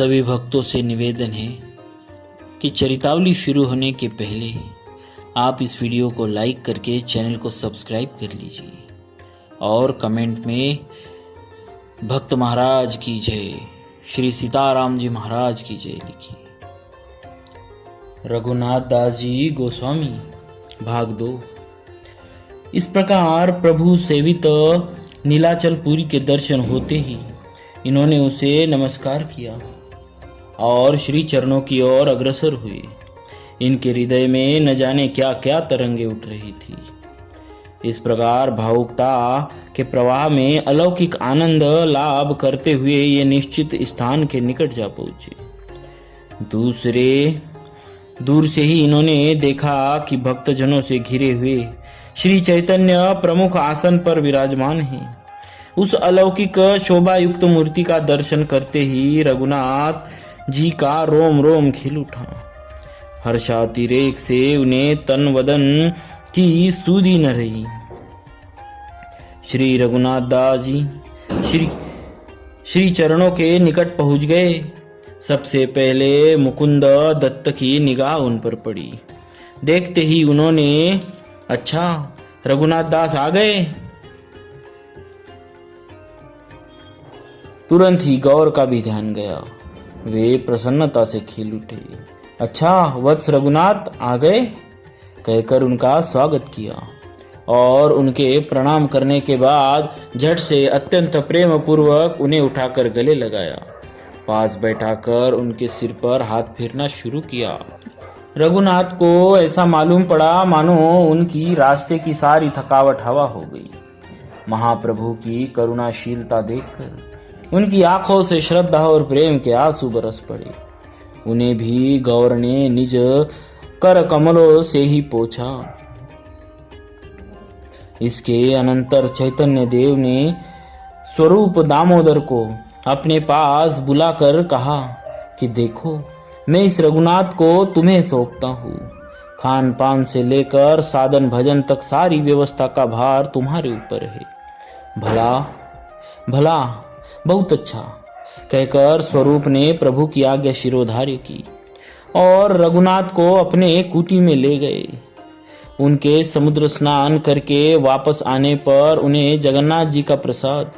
सभी भक्तों से निवेदन है कि चरितावली शुरू होने के पहले आप इस वीडियो को लाइक करके चैनल को सब्सक्राइब कर लीजिए और कमेंट में भक्त महाराज की जय, श्री सीताराम जी महाराज की जय लिखिए। रघुनाथ दास जी गोस्वामी भाग 2। इस प्रकार प्रभु सेवित नीलाचलपुरी के दर्शन होते ही इन्होंने उसे नमस्कार किया और श्री चरणों की ओर अग्रसर हुए। इनके हृदय में न जाने क्या क्या तरंगे उठ रही थी। इस प्रकार भावुकता के प्रवाह में अलौकिक आनंद लाभ करते हुए ये निश्चित स्थान के निकट जा पहुंचे। दूर से ही इन्होंने देखा कि भक्तजनों से घिरे हुए श्री चैतन्य प्रमुख आसन पर विराजमान हैं। उस अलौकिक शोभा युक्त मूर्ति का दर्शन करते ही रघुनाथ जी का रोम रोम खिल उठा। हर्षातिरेक से उन्हें तन वदन की सूधी न रही। श्री रघुनाथ दास जी श्री चरणों के निकट पहुंच गए। सबसे पहले मुकुंद दत्त की निगाह उन पर पड़ी। देखते ही उन्होंने, अच्छा रघुनाथ दास आ गए। तुरंत ही गौर का भी ध्यान गया। वे प्रसन्नता से खिल उठे। अच्छा वत्स रघुनाथ आ गए, कहकर उनका स्वागत किया और उनके प्रणाम करने के बाद झट से अत्यंत प्रेम पूर्वक उन्हें उठाकर गले लगाया। पास बैठाकर उनके सिर पर हाथ फेरना शुरू किया। रघुनाथ को ऐसा मालूम पड़ा मानो उनकी रास्ते की सारी थकावट हवा हो गई। महाप्रभु की करुणाशीलता देखकर उनकी आंखों से श्रद्धा और प्रेम के आंसू बरस पड़े। उन्हें भी गौर ने निज कर कमलों से ही पोंछा। इसके अनंतर चैतन्य देव ने स्वरूप दामोदर को अपने पास बुलाकर कहा कि देखो मैं इस रघुनाथ को तुम्हें सौंपता हूँ। खान पान से लेकर साधन भजन तक सारी व्यवस्था का भार तुम्हारे ऊपर है। भला भला बहुत अच्छा, कहकर स्वरूप ने प्रभु की आज्ञा शिरोधार्य की और रघुनाथ को अपने कुटी में ले गए। उनके समुद्र स्नान करके वापस आने पर उन्हें जगन्नाथ जी का प्रसाद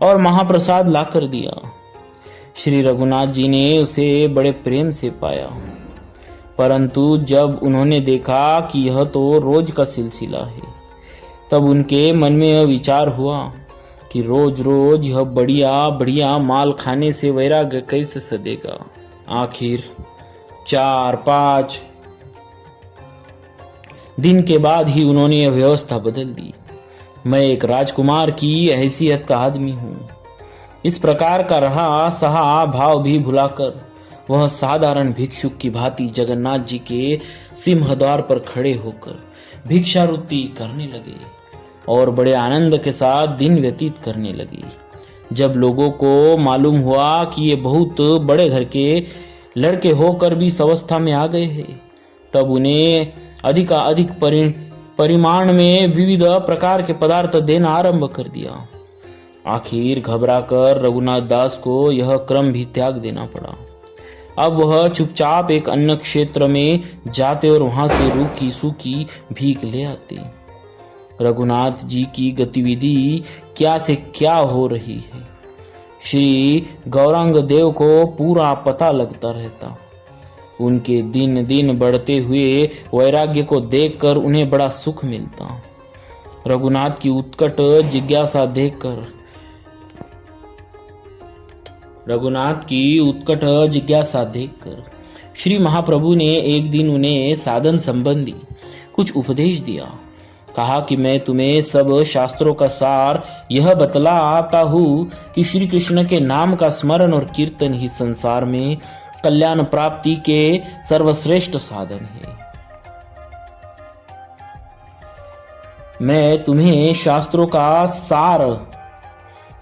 और महाप्रसाद लाकर दिया। श्री रघुनाथ जी ने उसे बड़े प्रेम से पाया, परंतु जब उन्होंने देखा कि यह तो रोज का सिलसिला है, तब उनके मन में यह विचार हुआ कि रोज रोज यह बढ़िया बढ़िया माल खाने से वैराग्य कैसे सदेगा। आखिर 4-5 दिन के बाद ही उन्होंने यह व्यवस्था बदल दी। मैं एक राजकुमार की हैसियत का आदमी हूँ। इस प्रकार का रहा सहा भाव भी भुलाकर वह साधारण भिक्षुक की भांति जगन्नाथ जी के सिंह द्वार पर खड़े होकर भिक्षावृत्ति करने लगे और बड़े आनंद के साथ दिन व्यतीत करने लगे। जब लोगों को मालूम हुआ कि ये बहुत बड़े घर के लड़के होकर भी इस अवस्था में आ गए हैं, तब उन्हें अधिक परिमाण में विविध प्रकार के पदार्थ देना आरंभ कर दिया। आखिर घबराकर रघुनाथ दास को यह क्रम भी त्याग देना पड़ा। अब वह चुपचाप एक अन्य क्षेत्र में जाते और वहां से रूखी सूखी भीख ले आते। रघुनाथ जी की गतिविधि क्या से क्या हो रही है, श्री गौरांग देव को पूरा पता लगता रहता। उनके दिन दिन बढ़ते हुए वैराग्य को देखकर उन्हें बड़ा सुख मिलता। रघुनाथ की उत्कट जिज्ञासा देखकर श्री महाप्रभु ने एक दिन उन्हें साधन संबंधी कुछ उपदेश दिया। कहा कि मैं तुम्हें सब शास्त्रों का सार यह बतलाता हूँ कि श्री कृष्ण के नाम का स्मरण और कीर्तन ही संसार में कल्याण प्राप्ति के सर्वश्रेष्ठ साधन है। मैं तुम्हें शास्त्रों का सार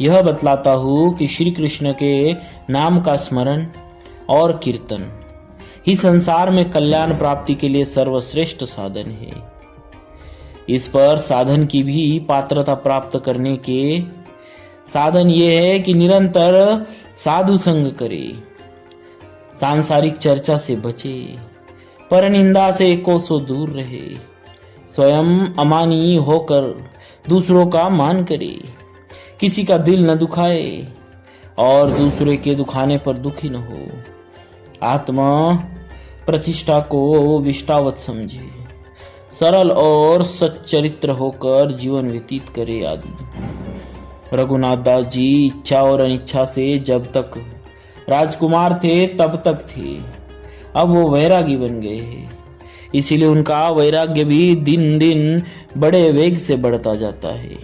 यह बतलाता हूँ कि श्री कृष्ण के नाम का स्मरण और कीर्तन ही संसार में कल्याण प्राप्ति के लिए सर्वश्रेष्ठ साधन है। इस पर साधन की भी पात्रता प्राप्त करने के साधन ये है कि निरंतर साधु संग करे, सांसारिक चर्चा से बचे, पर निंदा से कोसों दूर रहे। स्वयं अमानी होकर दूसरों का मान करे, किसी का दिल न दुखाए और दूसरे के दुखाने पर दुखी न हो। आत्मा प्रतिष्ठा को विष्टावत समझे, सरल और सच्चरित्र होकर जीवन व्यतीत करे आदि। रघुनाथ दास जी इच्छा और अनिच्छा से जब तक राजकुमार थे तब तक थे, अब वो वैरागी बन गए हैं। इसीलिए उनका वैराग्य भी दिन दिन बड़े वेग से बढ़ता जाता है।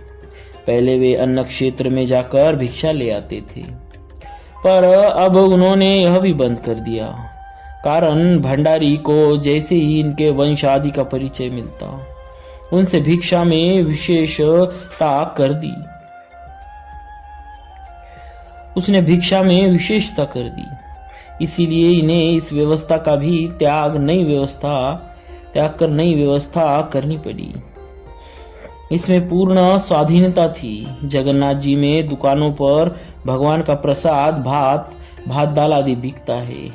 पहले वे अन्न क्षेत्र में जाकर भिक्षा ले आते थे, पर अब उन्होंने यह भी बंद कर दिया। कारण भंडारी को जैसे ही इनके वंश आदि का परिचय मिलता, उनसे भिक्षा में विशेषता कर दी। उसने भिक्षा में विशेषता कर दी, इसीलिए इन्हें इस व्यवस्था का भी त्याग कर नई व्यवस्था करनी पड़ी। इसमें पूर्ण स्वाधीनता थी। जगन्नाथ जी में दुकानों पर भगवान का प्रसाद भात दाल आदि बिकता है।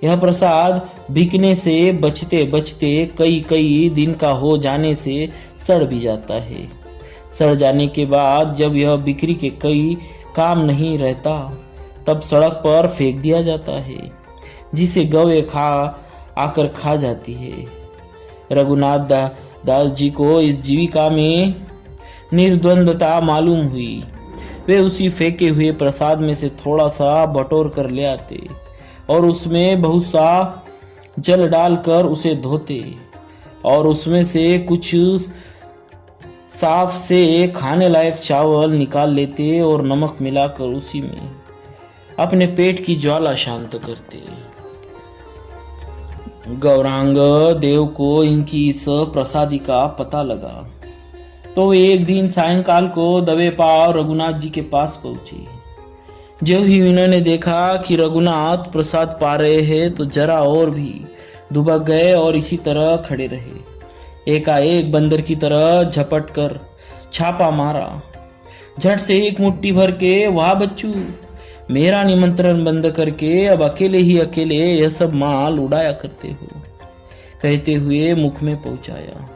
यह प्रसाद बिकने से बचते बचते कई दिन का हो जाने से सड़ भी जाता है। सड़ जाने के बाद जब यह बिक्री के कई काम नहीं रहता, तब सड़क पर फेंक दिया जाता है, जिसे गौएं आकर खा जाती है। रघुनाथ दास जी को इस जीविका में निर्द्वंदता मालूम हुई। वे उसी फेंके हुए प्रसाद में से थोड़ा सा बटोर कर ले आते और उसमें बहुत सा जल डालकर उसे धोते और उसमें से कुछ साफ से खाने लायक चावल निकाल लेते और नमक मिलाकर उसी में अपने पेट की ज्वाला शांत करते। गौरांग देव को इनकी इस प्रसादी का पता लगा, तो वे एक दिन सायंकाल को दबे पांव रघुनाथ जी के पास पहुंचे। जो ही उन्होंने देखा कि रघुनाथ प्रसाद पा रहे हैं, तो जरा और भी दुबक गए और इसी तरह खड़े रहे। एकाएक बंदर की तरह झपट कर छापा मारा। झट से एक मुट्ठी भर के, वाह बच्चू, मेरा निमंत्रण बंद करके अब अकेले यह सब माल उड़ाया करते हो, कहते हुए मुख में पहुंचाया।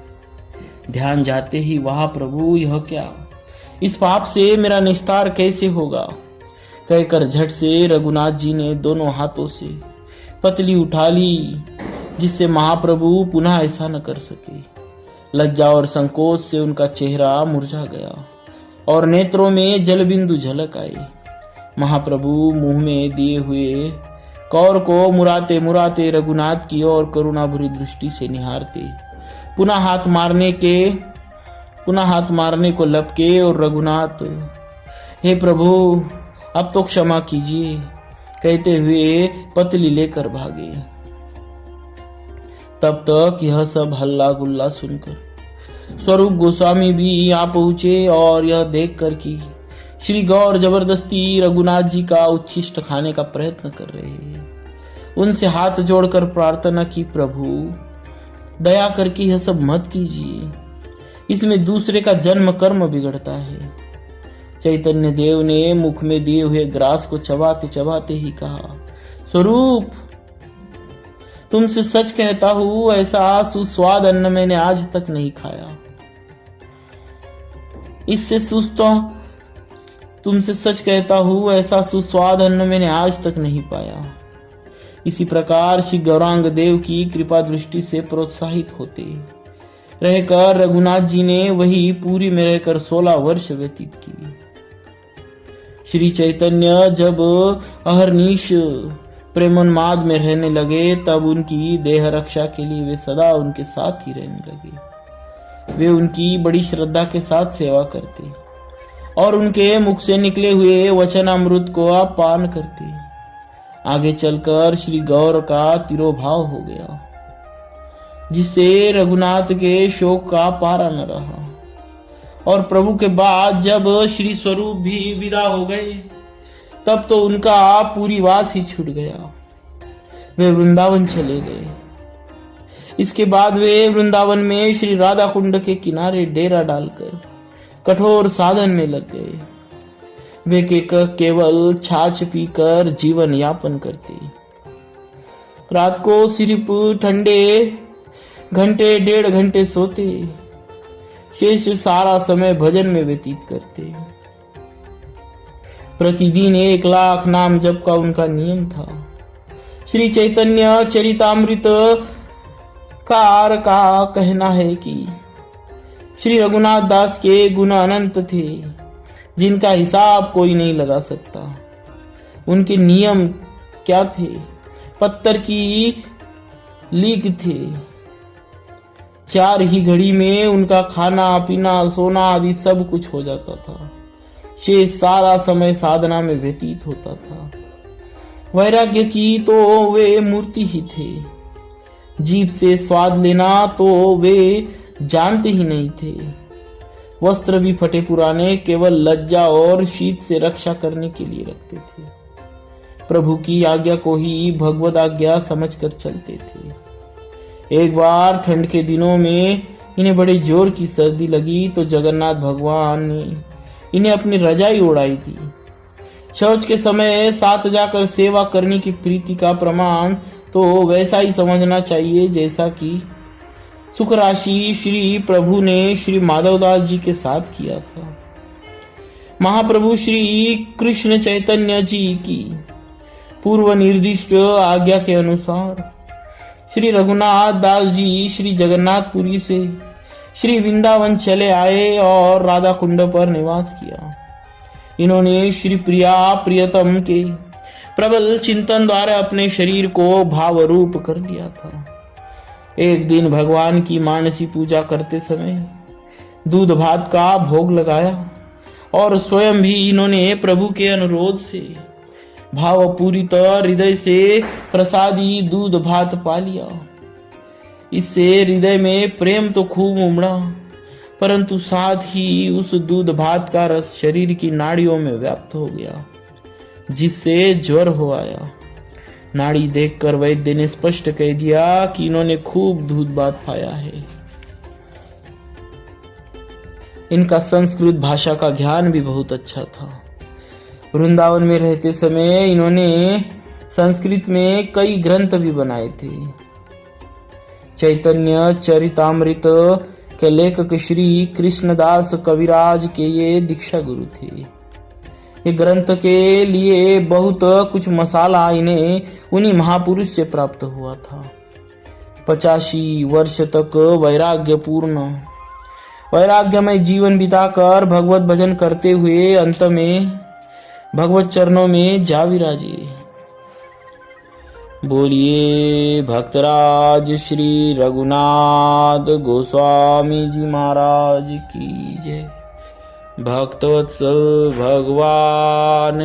ध्यान जाते ही, वाह प्रभु, यह क्या, इस पाप से मेरा निस्तार कैसे होगा, कहकर झट से रघुनाथ जी ने दोनों हाथों से पतली उठा ली, जिससे महाप्रभु पुनः ऐसा न कर सके। लज्जा और संकोच से उनका चेहरा मुरझा गया और नेत्रों में जलबिंदु झलक आए। महाप्रभु मुंह में दिए हुए कौर को मुराते मुराते रघुनाथ की ओर करुणा भरी दृष्टि से निहारते, पुनः हाथ मारने को लपके और रघुनाथ, हे प्रभु अब तो क्षमा कीजिए, कहते हुए पतली लेकर भागे। तब तक यह सब हल्ला गुल्ला सुनकर स्वरूप गोस्वामी भी आ पहुंचे और यह देखकर कि श्री गौर जबरदस्ती रघुनाथ जी का उच्छिष्ट खाने का प्रयत्न कर रहे हैं, उनसे हाथ जोड़कर प्रार्थना की, प्रभु दया करके यह सब मत कीजिए, इसमें दूसरे का जन्म कर्म बिगड़ता है। चैतन्य देव ने मुख में दिए हुए ग्रास को चबाते चबाते ही कहा, स्वरूप तुमसे सच कहता हूं, ऐसा सुस्वाद अन्न मैंने आज तक नहीं खाया। इससे तुमसे सच कहता हूं, ऐसा सुस्वाद अन्न मैंने आज तक नहीं पाया। इसी प्रकार श्री गौरांग देव की कृपा दृष्टि से प्रोत्साहित होते रहकर रघुनाथ जी ने वही पूरी में रहकर 16 वर्ष व्यतीत किए। श्री चैतन्य जब अहरनिश प्रेमोन्माद में रहने लगे, तब उनकी देह रक्षा के लिए वे सदा उनके साथ ही रहने लगे। वे उनकी बड़ी श्रद्धा के साथ सेवा करते और उनके मुख से निकले हुए वचनामृत को आप पान करते। आगे चलकर श्री गौर का तिरोभाव हो गया, जिससे रघुनाथ के शोक का पारा न रहा। और प्रभु के बाद जब श्री स्वरूप भी विदा हो गए, तब तो उनका पूरी वास ही छूट गया। वे वृंदावन चले गए। इसके बाद वे वृंदावन में श्री राधा कुंड के किनारे डेरा डालकर कठोर साधन में लग गए। वे केवल छाछ पीकर जीवन यापन करते। रात को सिर्फ ठंडे घंटे 1.5 घंटे सोते, शेष सारा समय भजन में व्यतीत करते। प्रतिदिन 1 लाख नाम जप का उनका नियम था। श्री चैतन्य चरितामृत कार का कहना है कि श्री रघुनाथ दास के गुण अनंत थे, जिनका हिसाब कोई नहीं लगा सकता। उनके नियम क्या थे? पत्थर की लीक थे। 4 ही घड़ी में उनका खाना पीना सोना आदि सब कुछ हो जाता था। शेष सारा समय साधना में व्यतीत होता था। वैराग्य की तो वे मूर्ति ही थे। जीभ से स्वाद लेना तो वे जानते ही नहीं थे। वस्त्र भी फटे पुराने केवल लज्जा और शीत से रक्षा करने के लिए रखते थे। प्रभु की आज्ञा को ही भगवद आज्ञा समझकर चलते थे। एक बार ठंड के दिनों में इन्हें बड़े जोर की सर्दी लगी तो जगन्नाथ भगवान ने इन्हें अपनी रजाई ओढ़ाई थी। शौच के समय साथ जाकर सेवा करने की प्रीति का प्रमाण तो वैसा ही समझना चाहिए जैसा कि सुख राशि श्री प्रभु ने श्री माधवदास जी के साथ किया था। महाप्रभु श्री कृष्ण चैतन्य जी की पूर्व निर्दिष्ट आज्ञा के अनुसार श्री रघुनाथ दास जी श्री जगन्नाथपुरी से श्री वृंदावन चले आए और राधा कुंड पर निवास किया। इन्होंने श्री प्रिया प्रियतम के प्रबल चिंतन द्वारा अपने शरीर को भाव रूप कर लिया था। एक दिन भगवान की मानसी पूजा करते समय दूध भात का भोग लगाया और स्वयं भी इन्होंने प्रभु के अनुरोध से भावपूरित हृदय से प्रसादी दूध भात पा लिया। इससे हृदय में प्रेम तो खूब उमड़ा, परंतु साथ ही उस दूध भात का रस शरीर की नाड़ियों में व्याप्त हो गया, जिससे ज्वर हो आया। नाड़ी देखकर वैद्य ने स्पष्ट कह दिया कि इन्होंने खूब दूध भात पाया है। इनका संस्कृत भाषा का ज्ञान भी बहुत अच्छा था। वृंदावन में रहते समय इन्होंने संस्कृत में कई ग्रंथ भी बनाए थे। चैतन्य चरितामृत के लेखक श्री कृष्णदास कविराज के ये दीक्षा गुरु थे। ये ग्रंथ के लिए बहुत कुछ मसाला इन्हें उन्हीं महापुरुष से प्राप्त हुआ था। 85 वर्ष तक वैराग्यमय जीवन बिताकर भगवत भजन करते हुए अंत में भगवत चरणों में जा विराजे। बोलिए भक्तराज श्री रघुनाथ गोस्वामी जी महाराज की जय। भक्तवत्सल भगवान